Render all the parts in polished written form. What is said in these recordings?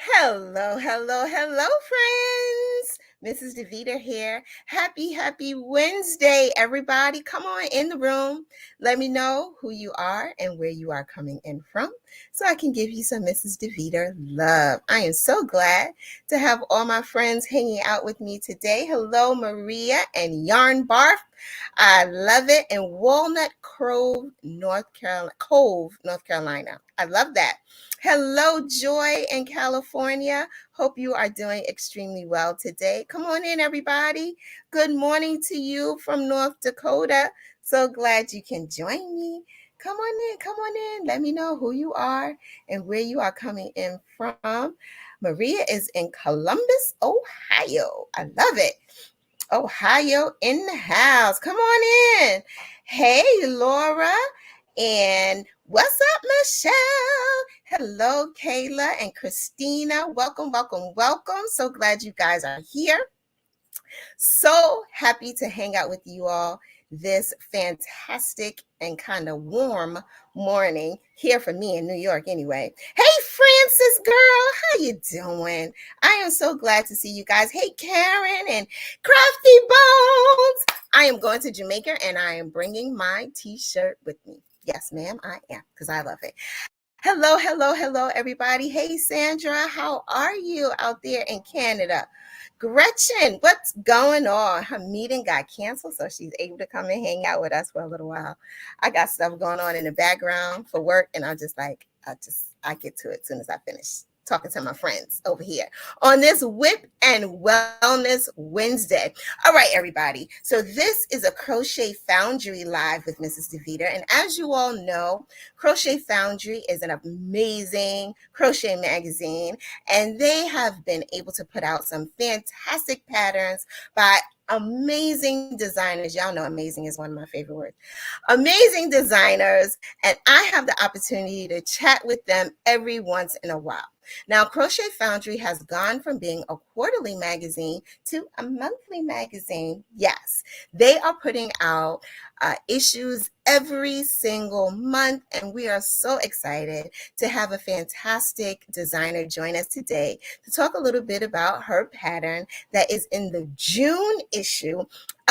Hello, hello, hello, friends. Mrs. Deveter here. Happy Wednesday, everybody. Come on in the room. Let me know who you are and where you are coming in from so I can give you some Mrs. Deveter love. I am so glad to have all my friends hanging out with me today. Hello, Maria and Yarn Barf. I love it. In Walnut Grove, North Carolina. I love that. Hello, Joy in California. Hope you are doing extremely well today. Come on in, everybody. Good morning to you from North Dakota. So glad you can join me. Come on in, come on in. Let me know who you are and where you are coming in from. Maria is in Columbus, Ohio. I love it. Ohio in the house. Come on in. Hey, Laura. And what's up, Michelle? Hello, Kayla and Christina. Welcome, welcome, welcome. So glad you guys are here. So happy to hang out with you all this fantastic and kind of warm morning here for me in New York anyway. Hey, Francis girl, how you doing? I am so glad to see you guys. Hey, Karen and Crafty Bones. I am going to Jamaica and I am bringing my t-shirt with me. Yes, ma'am, I am, because I love it. Hello, hello, hello, everybody. Hey, Sandra, how are you out there in Canada? Gretchen, what's going on? Her meeting got canceled, so she's able to come and hang out with us for a little while. I got stuff going on in the background for work, and I'm just like, I get to it as soon as I finish talking to my friends over here on this Whip and Wellness Wednesday. All right, everybody. So this is a Crochet Foundry Live with Mrs. Deveter. And as you all know, Crochet Foundry is an amazing crochet magazine, and they have been able to put out some fantastic patterns by amazing designers. Y'all know amazing is one of my favorite words. Amazing designers, and I have the opportunity to chat with them every once in a while. Now, Crochet Foundry has gone from being a quarterly magazine to a monthly magazine. Yes, they are putting out issues every single month, and we are so excited to have a fantastic designer join us today to talk a little bit about her pattern that is in the June issue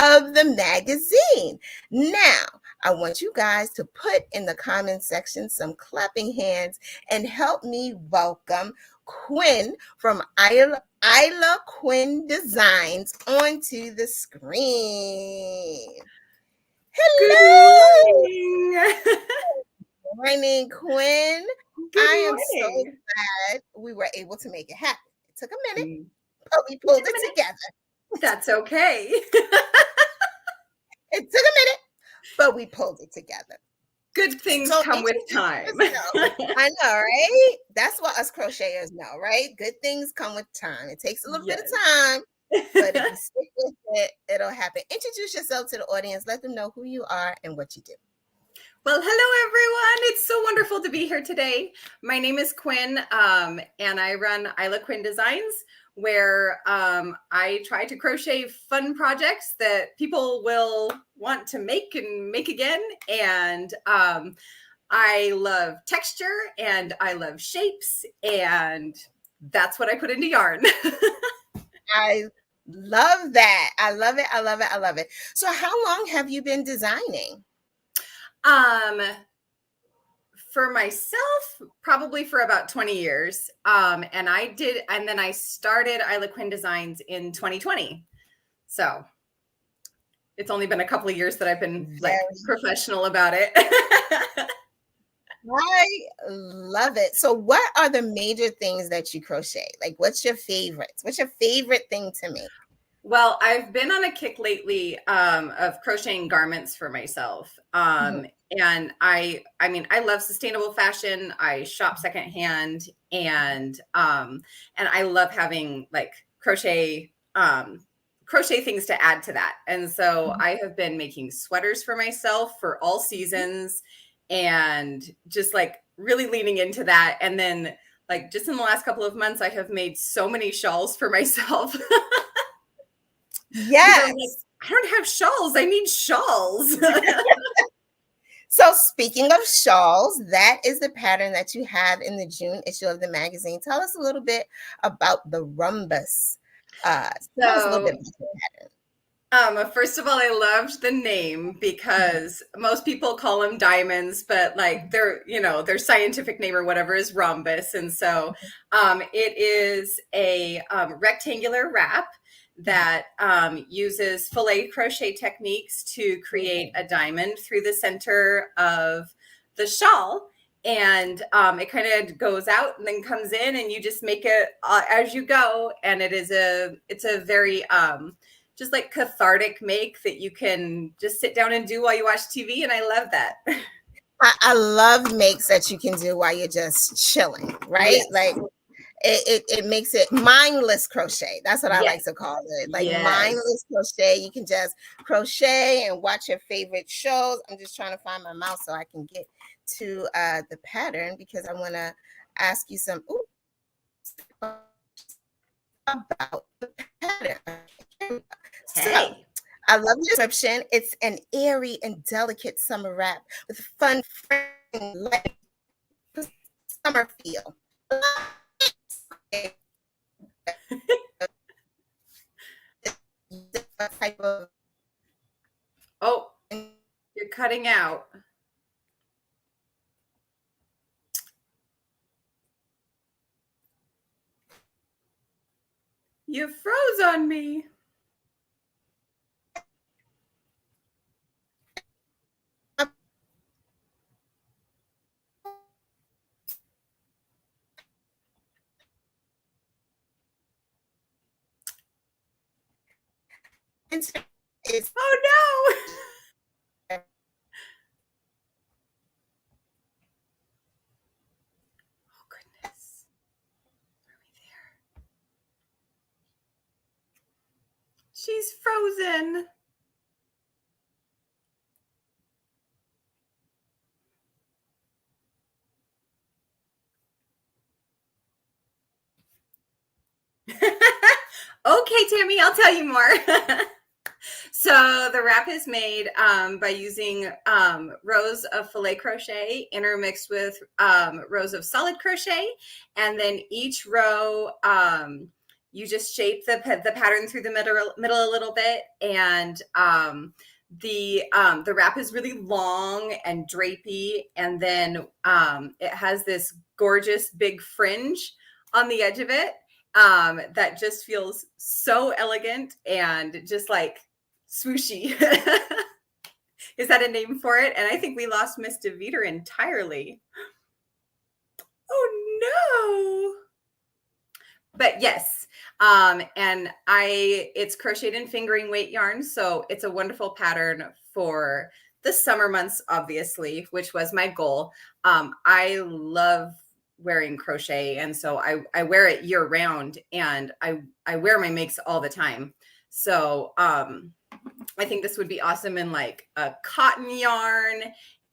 of the magazine. Now, I want you guys to put in the comment section some clapping hands and help me welcome Quinn from Ila Quinn Designs onto the screen. Hello. Good morning, Quinn. Good I am so morning. glad we were able to make it happen. It took a minute, but we pulled it together. That's okay. It took a minute, but we pulled it together. Good things So come with time. I know, right? That's what us crocheters know, right? Good things come with time. It takes a little bit of time, but if you stick with it, it'll happen. Introduce yourself to the audience. Let them know who you are and what you do. Well, hello, everyone. It's so wonderful to be here today. My name is Quinn, and I run Ila Quinn Designs, where I try to crochet fun projects that people will want to make and make again. And I love texture and I love shapes, and that's what I put into yarn. I love that. I love it. I love it. I love it. So how long have you been designing? For myself, probably for about 20 years. And then I started Ila Quinn Designs in 2020. So it's only been a couple of years that I've been professional about it. I love it. So what are the major things that you crochet? Like, what's your favorites? What's your favorite thing to make? Well, I've been on a kick lately of crocheting garments for myself. And I love sustainable fashion. I shop secondhand, and I love having like crochet things to add to that. And so I have been making sweaters for myself for all seasons, and just like really leaning into that. And then like just in the last couple of months, I have made so many shawls for myself. Yes. Like, I don't have shawls. I need shawls. So speaking of shawls, that is the pattern that you have in the June issue of the magazine. Tell us a little bit about the Rhombus. Tell us a little bit So, about the pattern. first of all, I loved the name because most people call them diamonds, but like their scientific name or whatever is rhombus. And so it is a rectangular wrap that uses filet crochet techniques to create a diamond through the center of the shawl. And it kind of goes out and then comes in, and you just make it as you go. And it's a very just like cathartic make that you can just sit down and do while you watch TV. And I love that. I love makes that you can do while you're just chilling, right? Yes. Like it makes it mindless crochet. That's what I like Yes. to call it. Like Yes. mindless crochet. You can just crochet and watch your favorite shows. I'm just trying to find my mouse so I can get to the pattern because I want to ask you some about the pattern. So Hey. I love the description. It's an airy and delicate summer wrap with fun, light summer feel. Type of Oh, you're cutting out. You froze on me. is Oh no. Oh goodness. Are we there? She's frozen. Okay, Tammy, I'll tell you more. So the wrap is made by using rows of filet crochet intermixed with rows of solid crochet, and then each row you just shape the pattern through the middle a little bit, and the wrap is really long and drapey, and then it has this gorgeous big fringe on the edge of it that just feels so elegant and just like swooshy. Is that a name for it? And I think we lost Miss Deveter entirely. Oh no. But yes, and it's crocheted in fingering weight yarn, so it's a wonderful pattern for the summer months, obviously, which was my goal. I love wearing crochet, and so I wear it year round, and I wear my makes all the time. So I think this would be awesome in like a cotton yarn,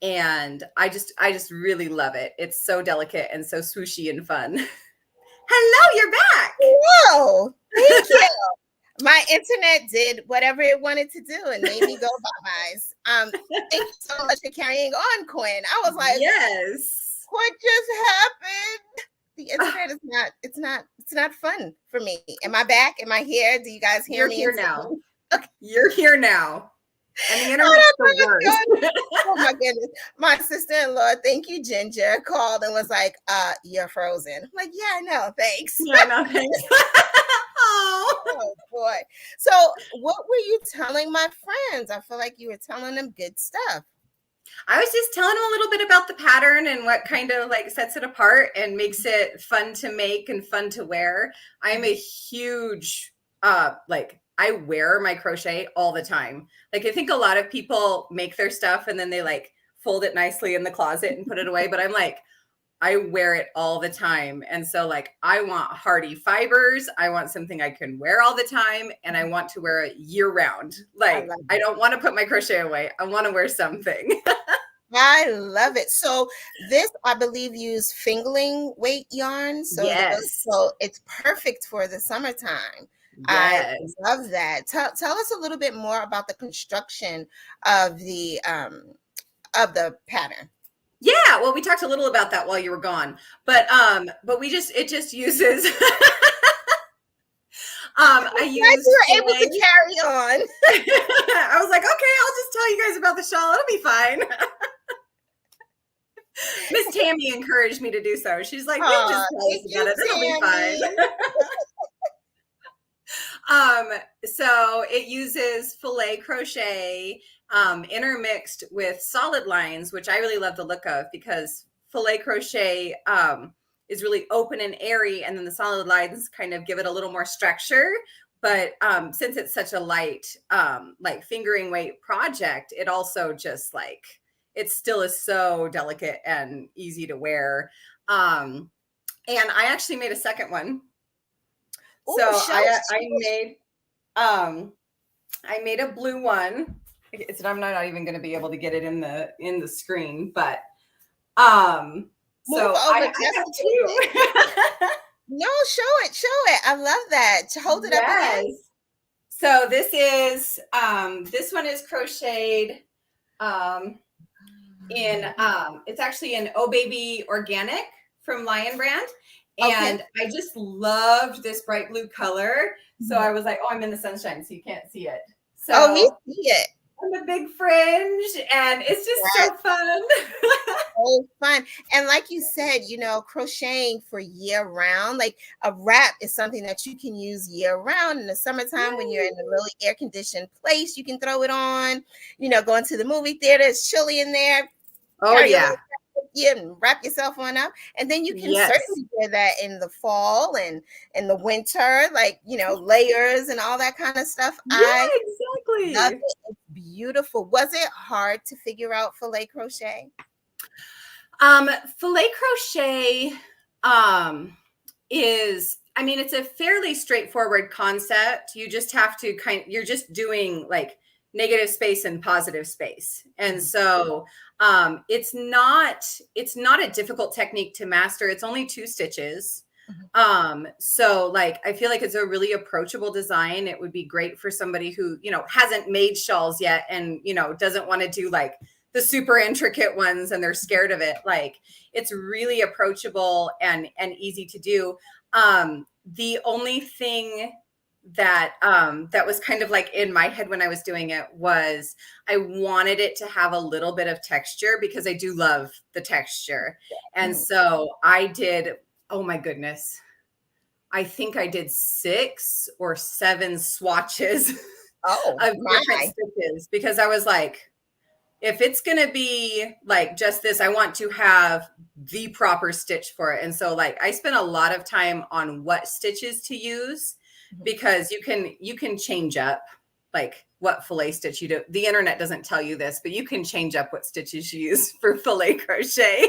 and I just really love it. It's so delicate and so swooshy and fun. Hello, you're back. whoa, thank you. My internet did whatever it wanted to do and made me go bye-byes. Thank you so much for carrying on, Quinn. I was like, Yes. what just happened? The internet is it's not fun for me. Am I back? Am I here? Do you guys hear You're me? here now. Okay. You're here now. And the internet's the worst. Oh my goodness. My sister-in-law, thank you, Ginger, called and was like, you're frozen. I'm like, yeah, I know, thanks. Yeah, no, thanks. Oh boy. So what were you telling my friends? I feel like you were telling them good stuff. I was just telling them a little bit about the pattern and what kind of like sets it apart and makes it fun to make and fun to wear. I'm a huge like I wear my crochet all the time. Like I think a lot of people make their stuff and then they like fold it nicely in the closet and put it away, but I'm like I wear it all the time. And so like I want hardy fibers. I want something I can wear all the time, and I want to wear it year round. Like I don't want to put my crochet away. I want to wear something. I love it. So this, I believe, use fingering weight yarn. So Yes. so it's perfect for the summertime. Yes. I love that. Tell us a little bit more about the construction of the of the pattern. Yeah, well, we talked a little about that while you were gone, but it just uses. I Glad used you were able filet. to carry on. I was like, okay, I'll just tell you guys about the shawl. It'll be fine. Miss Tammy encouraged me to do so. She's like, you just tell us Thank about you, it. It'll be fine. Tammy. So it uses filet crochet intermixed with solid lines, which I really love the look of because filet crochet is really open and airy, and then the solid lines kind of give it a little more structure. But since it's such a light, like fingering weight project, it also just like it still is so delicate and easy to wear. And I actually made a second one. Ooh, So I made a blue one. I'm not even going to be able to get it in the screen, but move so over I just have a little bit. two. No, show it. I love that. Hold it up again. So this one is crocheted in it's actually an Oh Baby organic from Lion Brand. And I just loved this bright blue color. So I was like, oh, I'm in the sunshine, so you can't see it. So Oh, we see it. On the big fringe, and it's just so fun. So fun. And like you said, crocheting for year round, like a wrap is something that you can use year round. In the summertime, when you're in a really air conditioned place, you can throw it on, going to the movie theater, it's chilly in there. Oh, yeah. And wrap yourself on up, and then you can certainly wear that in the fall and in the winter, like layers and all that kind of stuff. Yeah, exactly. Love it. It's beautiful. Was it hard to figure out filet crochet? Filet crochet is, I mean, it's a fairly straightforward concept. You just have to you're just doing like negative space and positive space, and so it's not a difficult technique to master. It's only 2 stitches. So like I feel like it's a really approachable design. It would be great for somebody who hasn't made shawls yet and doesn't want to do like the super intricate ones and they're scared of it. Like it's really approachable and easy to do. The only thing that was kind of like in my head when I was doing it was I wanted it to have a little bit of texture because I do love the texture. And so I did, oh my goodness, I think I did 6 or 7 swatches of different stitches because I was like, if it's going to be like just this, I want to have the proper stitch for it. And so like I spent a lot of time on what stitches to use because you can change up like what fillet stitch you do. The internet doesn't tell you this, but you can change up what stitches you use for fillet crochet.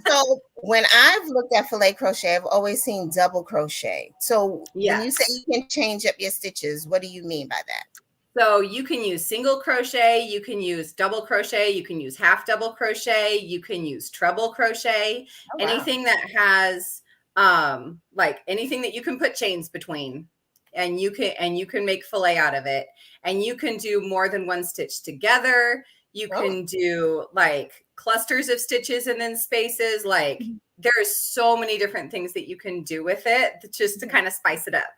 So when I've looked at fillet crochet, I've always seen double crochet. So when you say you can change up your stitches, what do you mean by that? So you can use single crochet, you can use double crochet, you can use half double crochet, you can use treble crochet, anything that has like anything that you can put chains between, and you can make fillet out of it, and you can do more than one stitch together. You can do like clusters of stitches and then spaces. Like there's so many different things that you can do with it just to kind of spice it up.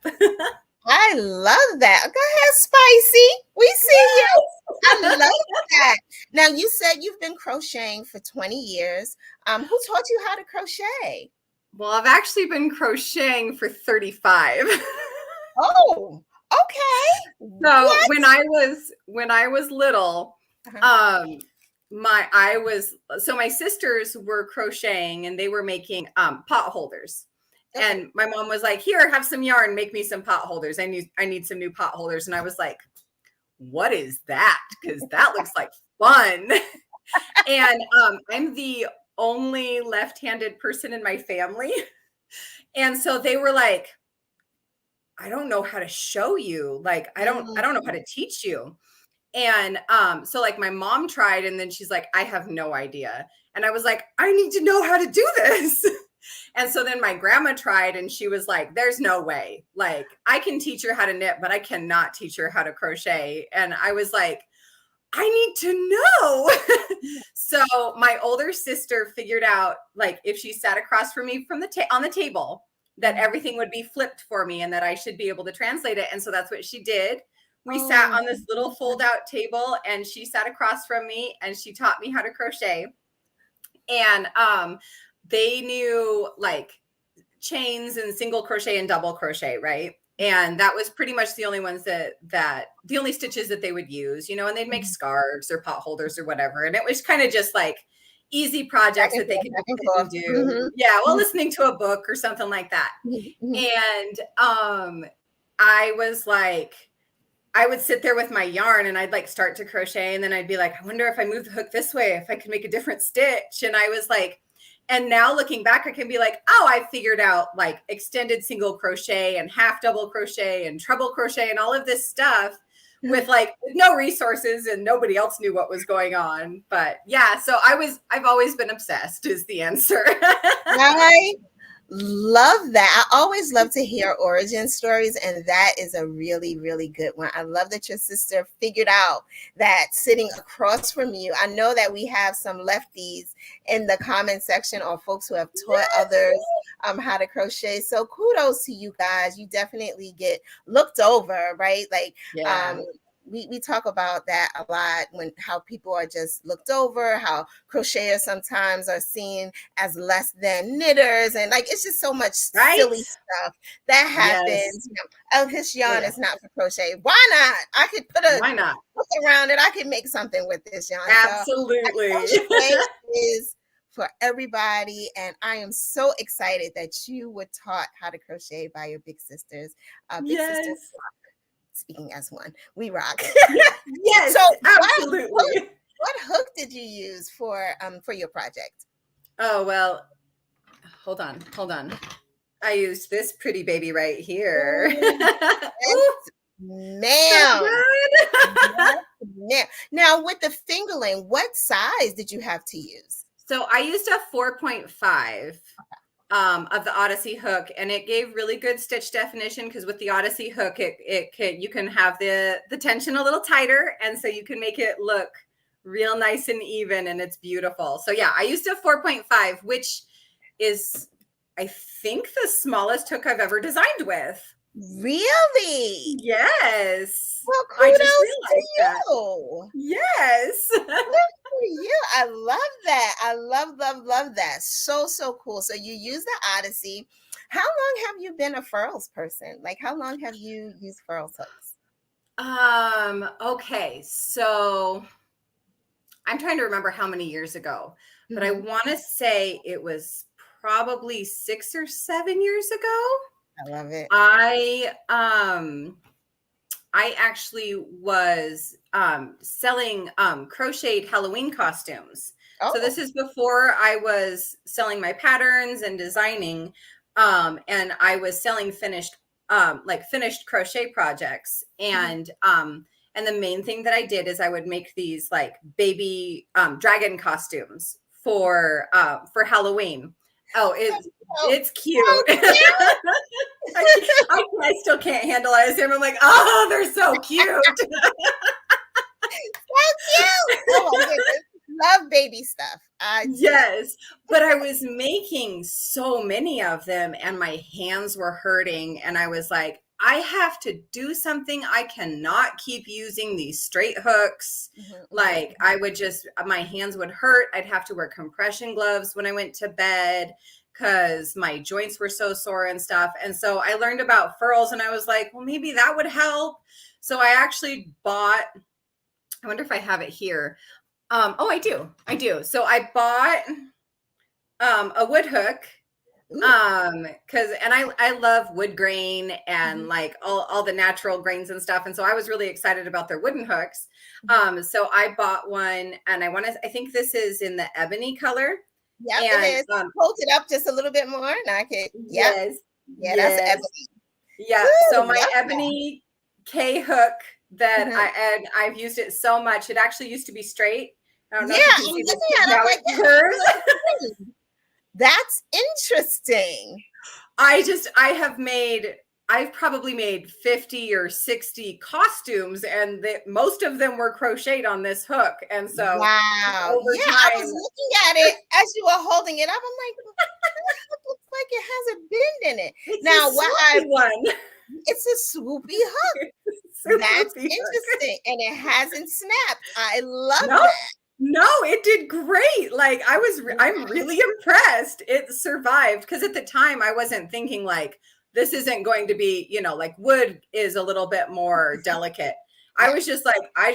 I love that. Go ahead, Spicy. We see you. I love that. Now, you said you've been crocheting for 20 years. Who taught you how to crochet? Well, I've actually been crocheting for 35. Oh, okay. So what? when I was little, my sisters were crocheting and they were making pot holders. Okay. And my mom was like, here, have some yarn, make me some pot holders. I need some new pot holders. And I was like, what is that? Because that looks like fun. And I'm the only left-handed person in my family. And so they were like, I don't know how to show you. Like, I don't know how to teach you. And so like my mom tried, and then she's like, I have no idea. And I was like, I need to know how to do this. And so then my grandma tried, and she was like, there's no way. Like, I can teach her how to knit, but I cannot teach her how to crochet. And I was like, I need to know. So my older sister figured out, like, if she sat across from me from on the table, that everything would be flipped for me and that I should be able to translate it. And so that's what she did. We sat on this little fold out table, and she sat across from me and she taught me how to crochet. And they knew like chains and single crochet and double crochet, right? And that was pretty much the only ones that the only stitches that they would use, you know, and they'd make scarves or pot holders or whatever. And it was kind of just like easy projects that they could do. Yeah, well, listening to a book or something like that. And I was like, I would sit there with my yarn and I'd like start to crochet, and then I'd be like, I wonder if I move the hook this way, if I could make a different stitch. And I was like, and now looking back, I can be like, oh, I figured out like extended single crochet and half double crochet and treble crochet and all of this stuff with like no resources, and nobody else knew what was going on. But yeah, so I've always been obsessed is the answer. I love that. I always love to hear origin stories, and that is a really, really good one. I love that your sister figured out that sitting across from you. I know that we have some lefties in the comment section, or folks who have taught others how to crochet. So kudos to you guys. You definitely get looked over, right? Like, we talk about that a lot, when how people are just looked over, how crocheters sometimes are seen as less than knitters, and like it's just so much silly stuff that happens. You know, oh, this yarn is not for crochet. Why not? I could put a hook around it. I could make something with this yarn. Absolutely. So, crochet is for everybody, and I am so excited that you were taught how to crochet by your big sisters. Big sisters. Speaking as one, we rock. Yes, so absolutely. What hook did you use for your project? Oh, well, hold on. I used this pretty baby right here. Ma'am. Now with the fingerling, what size did you have to use? So I used a 4.5. Of the Odyssey hook, and it gave really good stitch definition, because with the Odyssey hook, you can have the tension a little tighter, and so you can make it look real nice and even, and it's beautiful. So yeah, I used a 4.5, which is, I think, the smallest hook I've ever designed with. Really? Yes. Well, kudos to you. Yes. You. I love that. I love that. So cool. So you use the Odyssey. How long have you been a furls person? Like, how long have you used furls hooks? Okay, so I'm trying to remember how many years ago, but I want to say it was probably 6 or 7 years ago. I love it. I actually was selling crocheted Halloween costumes. So this is before I was selling my patterns and designing, and I was selling finished crochet projects. And the main thing that I did is I would make these like baby dragon costumes for Halloween. Oh, it's cute. I still can't handle it. I'm like, oh, they're so cute. So cute. Oh my goodness. Love baby stuff. Yes, but I was making so many of them, and my hands were hurting, and I was like, I have to do something. I cannot keep using these straight hooks. Like, I would just, my hands would hurt. I'd have to wear compression gloves when I went to bed, because my joints were so sore and stuff. And so I learned about furls, and I was like, well, maybe that would help. So I actually bought, I wonder if I have it here. Oh, I do. So I bought a wood hook, and I love wood grain and like all the natural grains and stuff. And so I was really excited about their wooden hooks. So I bought one, and I think this is in the ebony color. Yeah, it is. Hold it up just a little bit more, and I can. Yes. Yeah, that's ebony. Yeah. So my ebony K hook that I've used it so much. It actually used to be straight. I don't know if you can see this. Now it curves. That's interesting. I have made I've probably made 50 or 60 costumes, and most of them were crocheted on this hook. And so Wow. over Yeah, I was time, looking at it as you were holding it up. I'm like, it looks like it has a bend in it. it's Now, a swoopy one. it's a swoopy hook. That's Swoopy hook. interesting. And it hasn't snapped. I love No, that. no, it did great. Like I'm really impressed. It survived because at the time I wasn't thinking like this isn't going to be, like wood is a little bit more delicate. I Yeah. was just like, I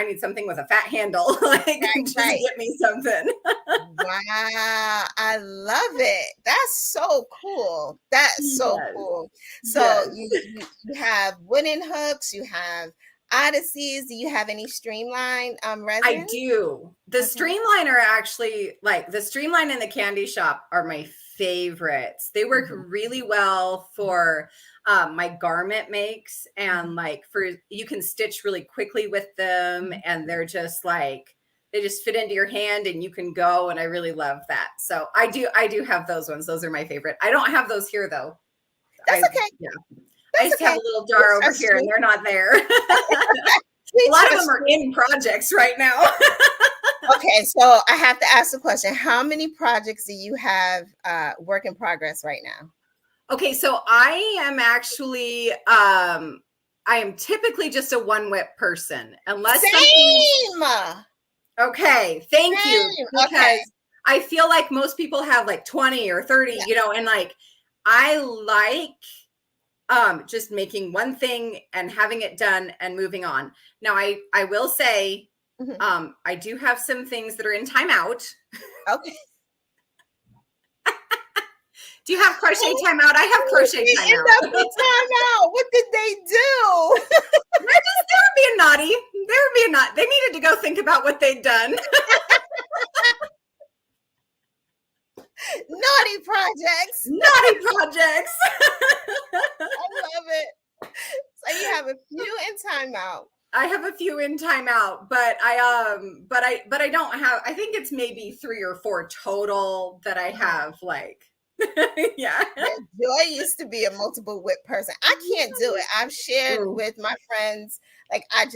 need something with a fat handle. Like, just Right. get me something. Wow, I love it. That's so cool. That's so Yes. cool. So Yes. you have wooden hooks, you have Odysseys. Do you have any streamline resin? I do. The Okay. streamline are actually like the streamline in the candy shop are my favorites. They work really well for my garment makes, and like you can stitch really quickly with them, and they're just like they just fit into your hand and you can go, and I really love that. So I do have those ones. Those are my favorite. I don't have those here though. That's okay. Yeah. That's I just okay. have a little jar over here and they're not there. A lot of them are in projects right now. Okay, so I have to ask the question. How many projects do you have work in progress right now? Okay, so I am actually I am typically just a one whip person unless Same. Okay, thank you, because Okay. I feel like most people have like 20 or 30, and like I like just making one thing and having it done and moving on. Now I will say I do have some things that are in timeout. Okay. Do you have crochet timeout? I have crochet timeout. Timeout. What did they do? They were being naughty. They needed to go think about what they'd done. Naughty projects. Naughty projects. I love it. So you have a few in timeout. I have a few in timeout, but I don't have. I think it's maybe 3 or 4 total that I have. Like, yeah. Joy used to be a multiple whip person. I can't do it. I've shared with my friends. Like I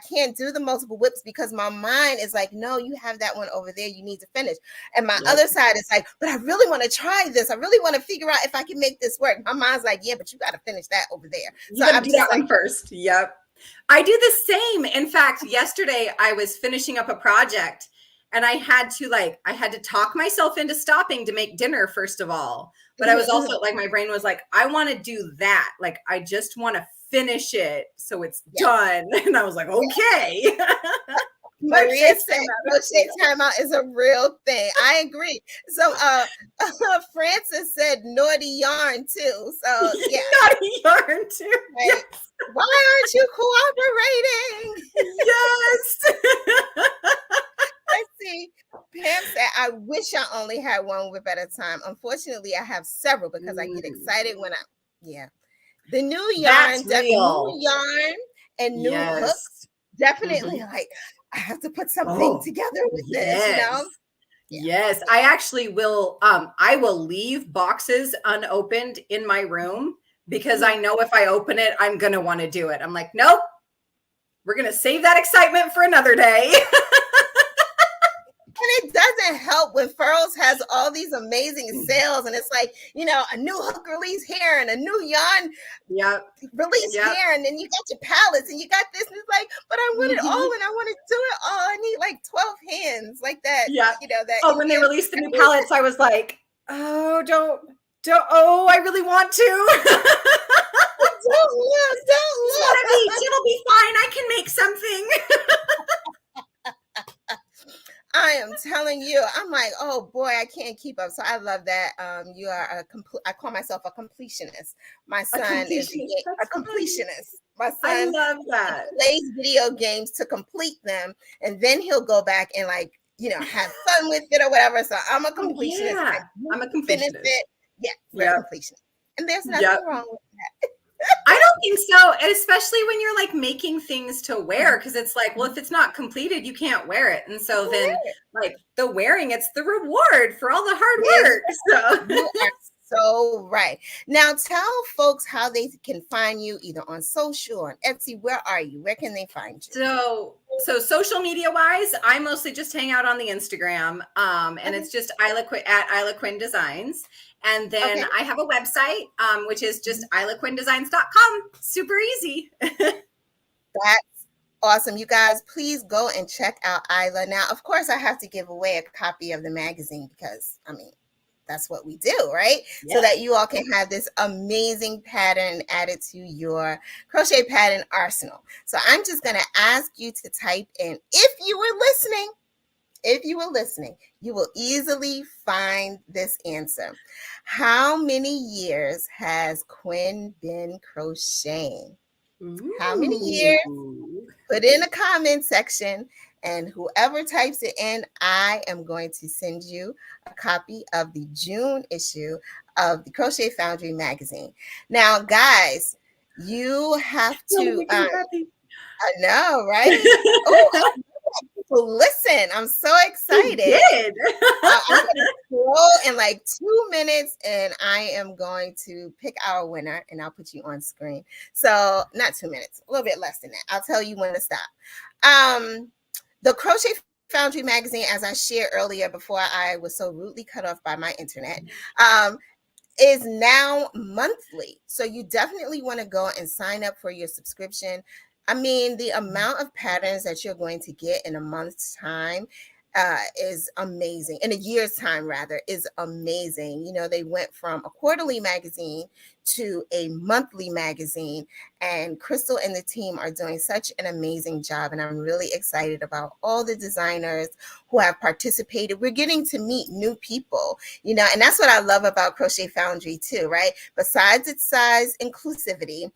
can't do the multiple whips because my mind is like, no, you have that one over there. You need to finish. And my other side is like, but I really want to try this. I really want to figure out if I can make this work. My mind's like, yeah, but you got to finish that over there. So I'm do that one first. Yep. I do the same. In fact, yesterday I was finishing up a project and I had to talk myself into stopping to make dinner first of all. But I was also like, my brain was like, I want to do that. Like, I just want to finish it so it's done. And I was like, okay. Maria said crochet timeout is a real thing. I agree. So Francis said naughty yarn too. So yeah. Naughty yarn too. Right? Yes. Why aren't you cooperating? Yes. Let's see. Pam said, I wish I only had one whip at a time. Unfortunately, I have several because I get excited when the new yarn, new yarn and new hooks. Definitely like I have to put something together with this, Yes, I actually will. I will leave boxes unopened in my room because I know if I open it, I'm going to want to do it. I'm like, nope, we're going to save that excitement for another day. And it doesn't help when Furls has all these amazing sales and it's like, a new hook release here and a new yarn release here. And then you got your palettes and you got this. And it's like, but I want it all and I want to do it all. I need like 12 hands like that. Yeah. That. When they released the new palettes, I was like, oh, I really want to. Don't look. It'll be fine. I can make something. I am telling you, I'm like, oh boy, I can't keep up. So I love that. You are I call myself a completionist. My son is a completionist. My son I love that. Plays video games to complete them, and then he'll go back and have fun with it or whatever. So I'm a completionist. I'm a completionist. Finish it. Yeah, a completionist. And there's nothing wrong with that. I don't think so, especially when you're like making things to wear, because it's like, well, if it's not completed, you can't wear it. And so then like the wearing, it's the reward for all the hard work. So you are so right. Now tell folks how they can find you either on social or on Etsy. Where are you? Where can they find you? So social media wise, I mostly just hang out on the Instagram. And it's just Ila Quinn Designs. And then Okay. I have a website, which is just ilaquinndesigns.com. Super easy. That's awesome. You guys, please go and check out Ila. Now, of course, I have to give away a copy of the magazine because, I mean, that's what we do, right? Yeah. So that you all can have this amazing pattern added to your crochet pattern arsenal. So I'm just going to ask you to type in, if you were listening, you will easily find this answer. How many years has Quinn been crocheting? How many years? Put in the comment section, and whoever types it in, I am going to send you a copy of the June issue of the Crochet Foundry magazine. Now, guys, you have to, I know, right? Oh, listen, I'm so excited. Did. I'm going to scroll in like 2 minutes and I am going to pick our winner and I'll put you on screen. So not 2 minutes, a little bit less than that. I'll tell you when to stop. The Crochet Foundry magazine, as I shared earlier before I was so rudely cut off by my internet, is now monthly. So you definitely want to go and sign up for your subscription. I mean, the amount of patterns that you're going to get in a month's time is amazing. In a year's time, rather, is amazing. You know, they went from a quarterly magazine to a monthly magazine, and Crystal and the team are doing such an amazing job. And I'm really excited about all the designers who have participated. We're getting to meet new people, you know, and that's what I love about Crochet Foundry too, right? Besides its size inclusivity,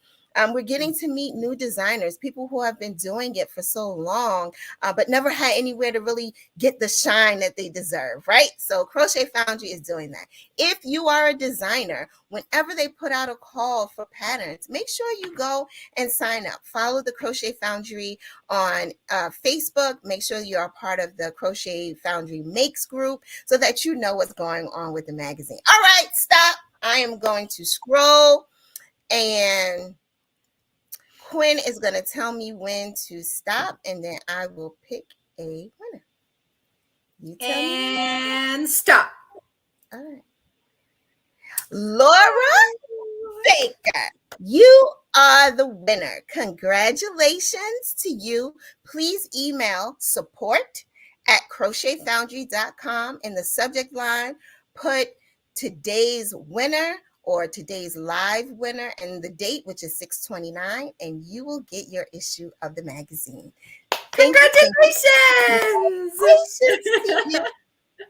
we're getting to meet new designers, people who have been doing it for so long, but never had anywhere to really get the shine that they deserve, right? So Crochet Foundry is doing that. If you are a designer, whenever they put out a call for patterns, make sure you go and sign up. Follow the Crochet Foundry on Facebook. Make sure you are part of the Crochet Foundry Makes group so that you know what's going on with the magazine. All right, stop. I am going to scroll, and Quinn is going to tell me when to stop, and then I will pick a winner. You tell me. And stop. All right. Laura Baker, you are the winner. Congratulations to you. Please email support@crochetfoundry.com. In the subject line, put today's winner or today's live winner and the date, which is 6/29, and you will get your issue of the magazine. Congratulations!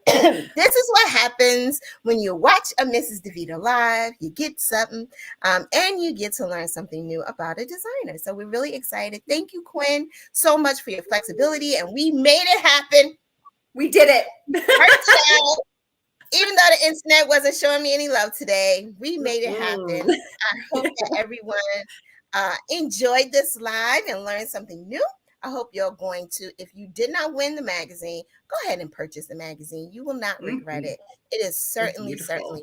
This is what happens when you watch a Mrs. Deveter live. You get something, and you get to learn something new about a designer. So we're really excited. Thank you, Quinn, so much for your flexibility, and we made it happen. We did it. Even though the internet wasn't showing me any love today, we made it happen. I hope that everyone enjoyed this live and learned something new. I hope you're going to, if you did not win the magazine, go ahead and purchase the magazine. You will not regret it. It is certainly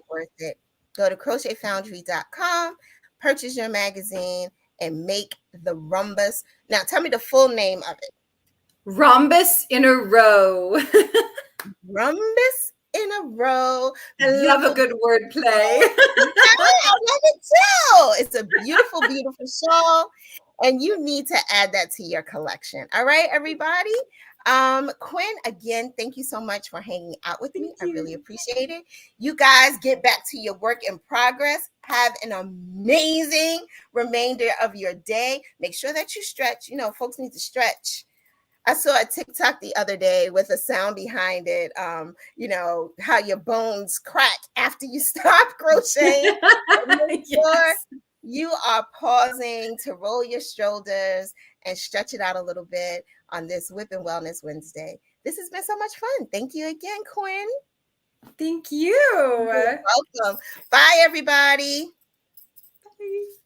worth it. Go to crochetfoundry.com, purchase your magazine, and make the rhombus. Now, tell me the full name of it. Rhombus in a row. Rhombus in a row. I love a good word play. I love it too. It's a beautiful, beautiful shawl, and you need to add that to your collection. All right, everybody. Quinn, again, thank you so much for hanging out with me. I really appreciate it. You guys get back to your work in progress. Have an amazing remainder of your day. Make sure that you stretch. You know, folks need to stretch. I saw a TikTok the other day with a sound behind it. You know, how your bones crack after you stop crocheting. Yes. You are pausing to roll your shoulders and stretch it out a little bit on this Whip and Wellness Wednesday. This has been so much fun. Thank you again, Quinn. Thank you. You're welcome. Bye, everybody. Bye.